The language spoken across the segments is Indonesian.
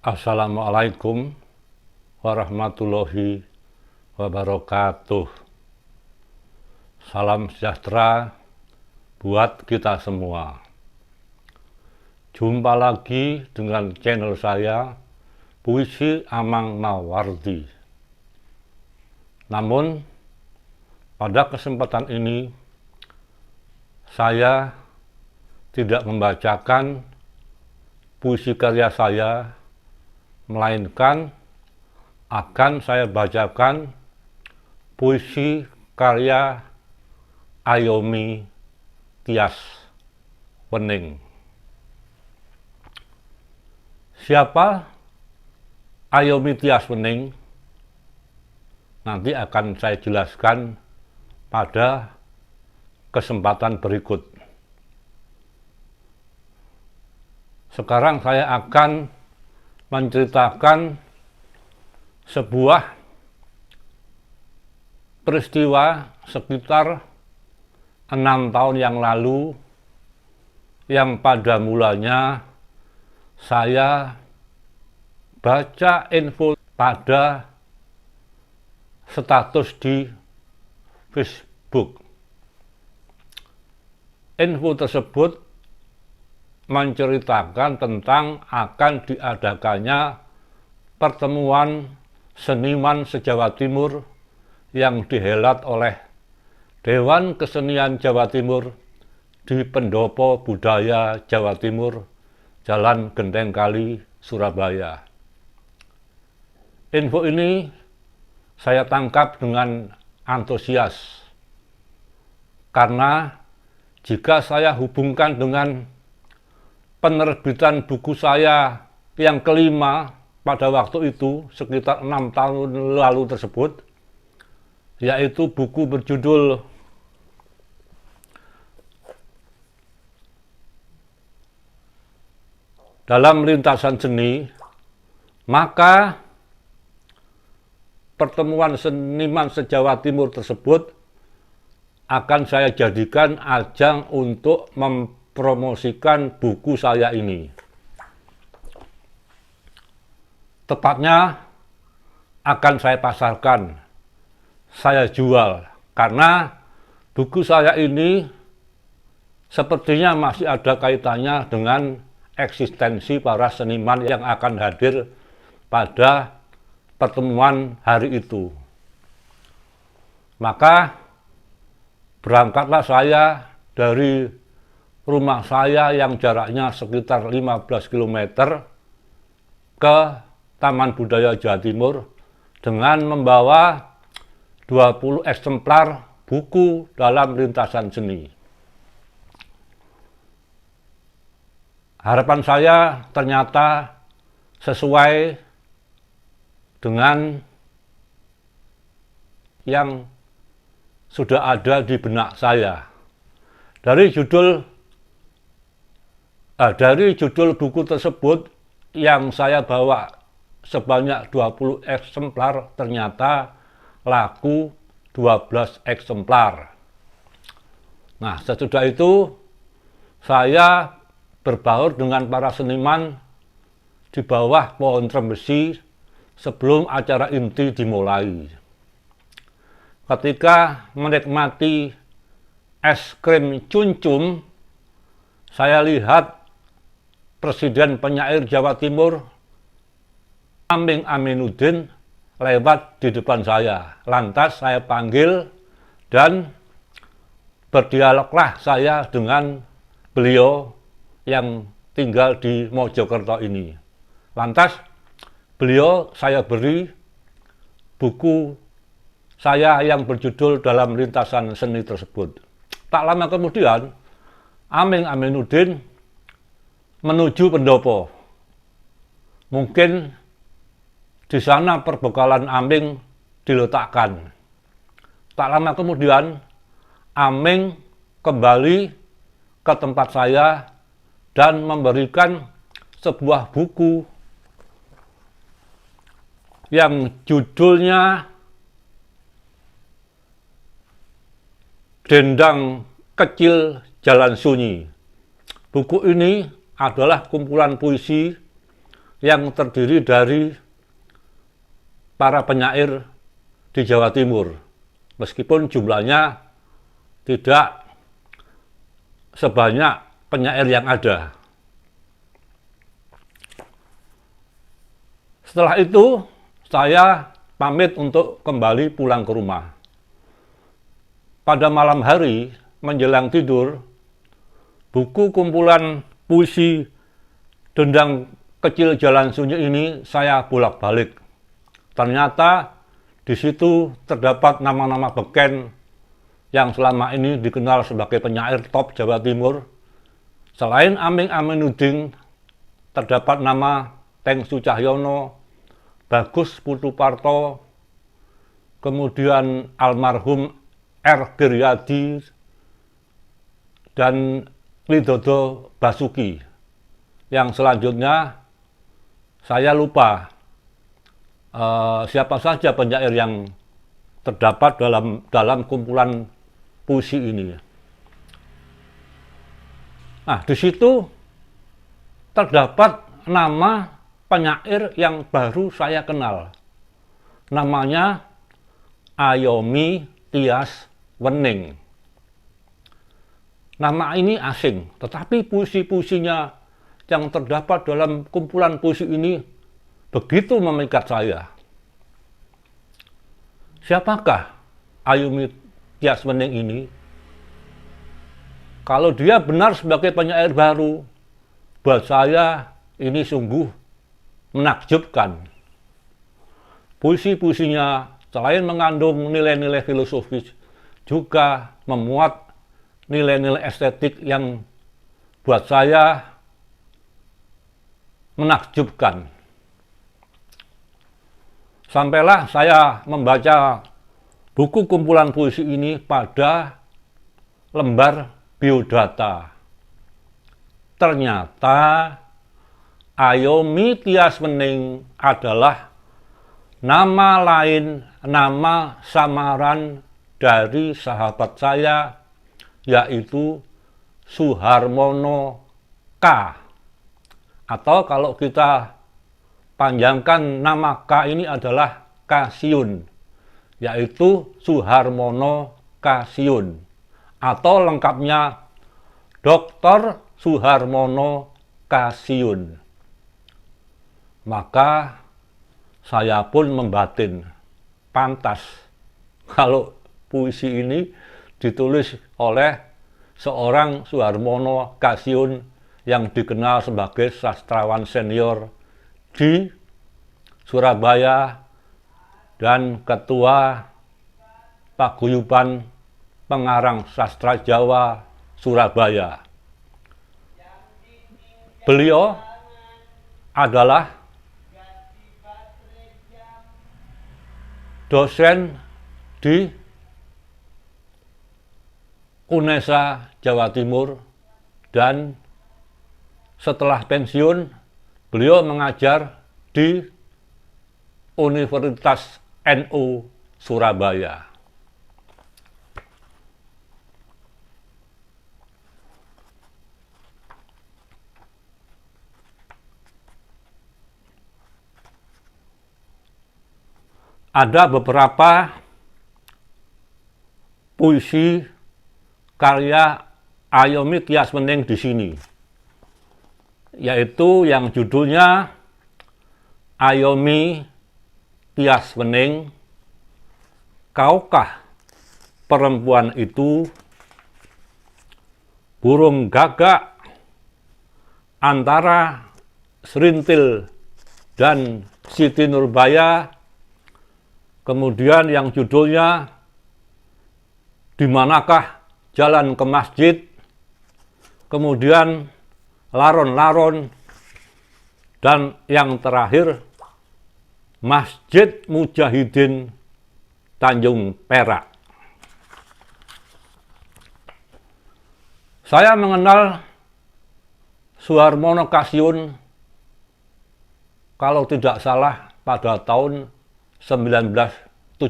Assalamualaikum warahmatullahi wabarakatuh. Salam sejahtera buat kita semua. Jumpa lagi dengan channel saya, Puisi Amang Mawardi. Namun, pada kesempatan ini, saya tidak membacakan puisi karya saya, melainkan akan saya bacakan puisi karya Ayomi Tias Wening. Siapa Ayomi Tias Wening? Nanti akan saya jelaskan pada kesempatan berikut. Sekarang saya akan menceritakan sebuah peristiwa sekitar 6 tahun yang lalu, yang pada mulanya saya baca info pada status di Facebook. Info tersebut menceritakan tentang akan diadakannya pertemuan seniman se-Jawa Timur yang dihelat oleh Dewan Kesenian Jawa Timur di Pendopo Budaya Jawa Timur, Jalan Genteng Kali, Surabaya. Info ini saya tangkap dengan antusias, karena jika saya hubungkan dengan penerbitan buku saya yang kelima pada waktu itu, sekitar 6 tahun lalu tersebut, yaitu buku berjudul Dalam Lintasan Seni, maka pertemuan seniman se-Jawa Timur tersebut akan saya jadikan ajang untuk mempromosikan buku saya ini. Tepatnya akan saya pasarkan, saya jual, karena buku saya ini sepertinya masih ada kaitannya dengan eksistensi para seniman yang akan hadir pada pertemuan hari itu. Maka berangkatlah saya dari rumah saya yang jaraknya sekitar 15 km ke Taman Budaya Jawa Timur dengan membawa 20 eksemplar buku Dalam Lintasan Seni. Harapan saya ternyata sesuai dengan yang sudah ada di benak saya. Dari judul buku tersebut yang saya bawa sebanyak 20 eksemplar, ternyata laku 12 eksemplar. Nah, sesudah itu saya berbaur dengan para seniman di bawah pohon trembesi sebelum acara inti dimulai. Ketika menikmati es krim cuncum, saya lihat Presiden Penyair Jawa Timur, Aming Aminuddin, lewat di depan saya. Lantas saya panggil dan berdialoglah saya dengan beliau yang tinggal di Mojokerto ini. Lantas beliau saya beri buku saya yang berjudul Dalam Lintasan Seni tersebut. Tak lama kemudian, Aming Aminuddin menuju Pendopo. Mungkin di sana perbekalan Aming diletakkan. Tak lama kemudian, Aming kembali ke tempat saya dan memberikan sebuah buku yang judulnya Dendang Kecil Jalan Sunyi. Buku ini adalah kumpulan puisi yang terdiri dari para penyair di Jawa Timur, meskipun jumlahnya tidak sebanyak penyair yang ada. Setelah itu, saya pamit untuk kembali pulang ke rumah. Pada malam hari, menjelang tidur, buku kumpulan puisi Dendang Kecil Jalan Sunyi ini saya bolak-balik. Ternyata di situ terdapat nama-nama beken yang selama ini dikenal sebagai penyair top Jawa Timur. Selain Aming Aminuddin, terdapat nama Tengsu Cahyono, Bagus Putuparto, kemudian almarhum R. Giryadi, dan Widodo Basuki. Yang selanjutnya saya lupa siapa saja penyair yang terdapat dalam kumpulan puisi ini. Nah, di situ terdapat nama penyair yang baru saya kenal. Namanya Ayomi Tias Wening. Nama ini asing, tetapi puisi-puisinya yang terdapat dalam kumpulan puisi ini begitu memikat saya. Siapakah Ayomi Tias Wening ini? Kalau dia benar sebagai penyair baru, buat saya ini sungguh menakjubkan. Puisi-puisinya selain mengandung nilai-nilai filosofis, juga memuat nilai-nilai estetik yang buat saya menakjubkan. Sampailah saya membaca buku kumpulan puisi ini pada lembar biodata. Ternyata Ayomi Tias Wening adalah nama lain, nama samaran dari sahabat saya, yaitu Suharmono K. Atau kalau kita panjangkan nama K ini adalah Kasiun, yaitu Suharmono Kasiun. Atau lengkapnya Dr. Suharmono Kasiun. Maka saya pun membatin, pantas kalau puisi ini ditulis oleh seorang Suharmono Kasiun yang dikenal sebagai sastrawan senior di Surabaya dan ketua Paguyuban Pengarang Sastra Jawa Surabaya. Beliau adalah dosen di UNESA Jawa Timur, dan setelah pensiun beliau mengajar di Universitas NU Surabaya. Ada beberapa puisi karya Ayomi Tias Wening di sini, yaitu yang judulnya Ayomi Tias Wening, Kaukah Perempuan Itu, Burung Gagak Antara Serintil dan Siti Nurbaya. Kemudian yang judulnya Di Manakah Jalan ke Masjid, kemudian Laron-Laron, dan yang terakhir Masjid Mujahidin Tanjung Perak. Saya mengenal Suharmono Kasiun kalau tidak salah pada tahun 1973,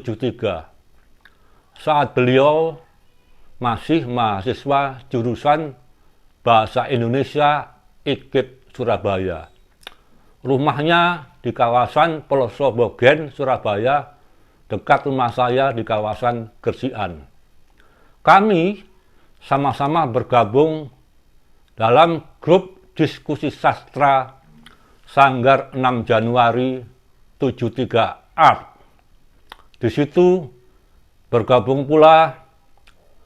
saat beliau masih mahasiswa jurusan Bahasa Indonesia IKIP Surabaya. rumahnya di kawasan Peloso Bogen, Surabaya, dekat rumah saya di kawasan Gersian. Kami sama-sama bergabung dalam grup diskusi sastra Sanggar 6 Januari 73 Art. Di situ bergabung pula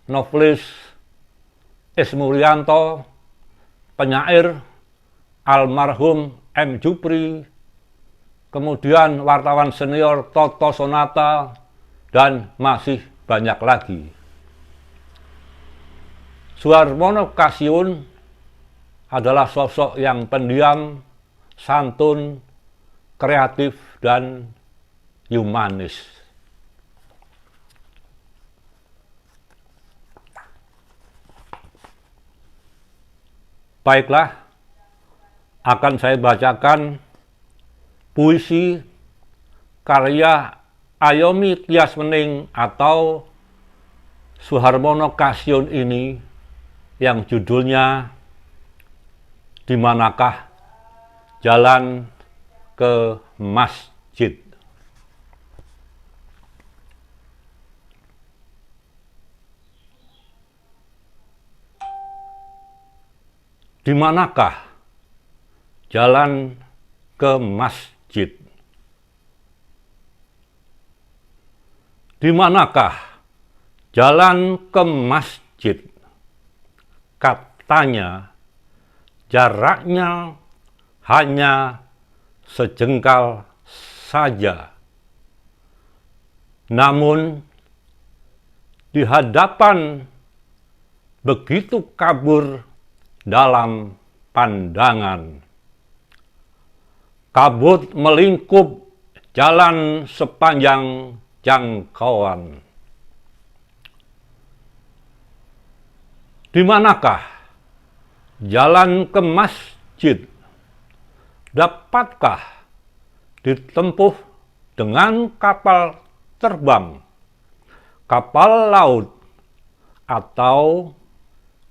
novelis Ismuryanto, penyair almarhum M. Jupri, kemudian wartawan senior Toto Sonata, dan masih banyak lagi. Suharmono Kasihun adalah sosok yang pendiam, santun, kreatif, dan humanis. Baiklah, akan saya bacakan puisi karya Ayomi Tias Mening atau Suharmono Kasihun ini yang judulnya Di Manakah Jalan ke Masjid. Di manakah jalan ke masjid? Di manakah jalan ke masjid? Katanya jaraknya hanya sejengkal saja. Namun di hadapan begitu kabur dalam pandangan. Kabut melingkup jalan sepanjang jangkauan. Di manakah jalan ke masjid? Dapatkah ditempuh dengan kapal terbang, kapal laut, atau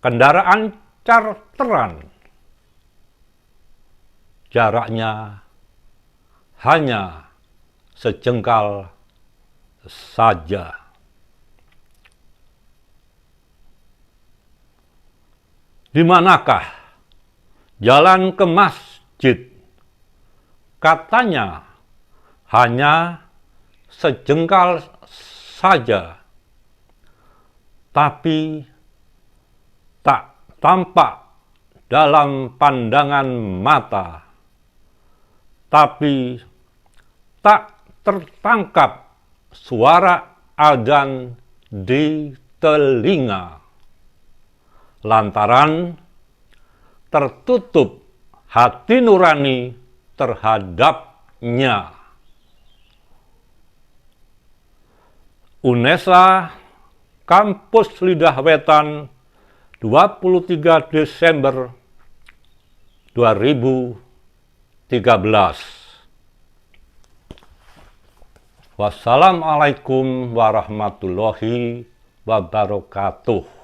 kendaraan charteran? Jaraknya hanya sejengkal saja. Di manakah jalan ke masjid? Katanya hanya sejengkal saja, tapi tak tampak dalam pandangan mata, tapi tak tertangkap suara adzan di telinga, lantaran tertutup hati nurani terhadapnya. UNESA, Kampus Lidah Wetan, 23 Desember 2013. Wassalamualaikum warahmatullahi wabarakatuh.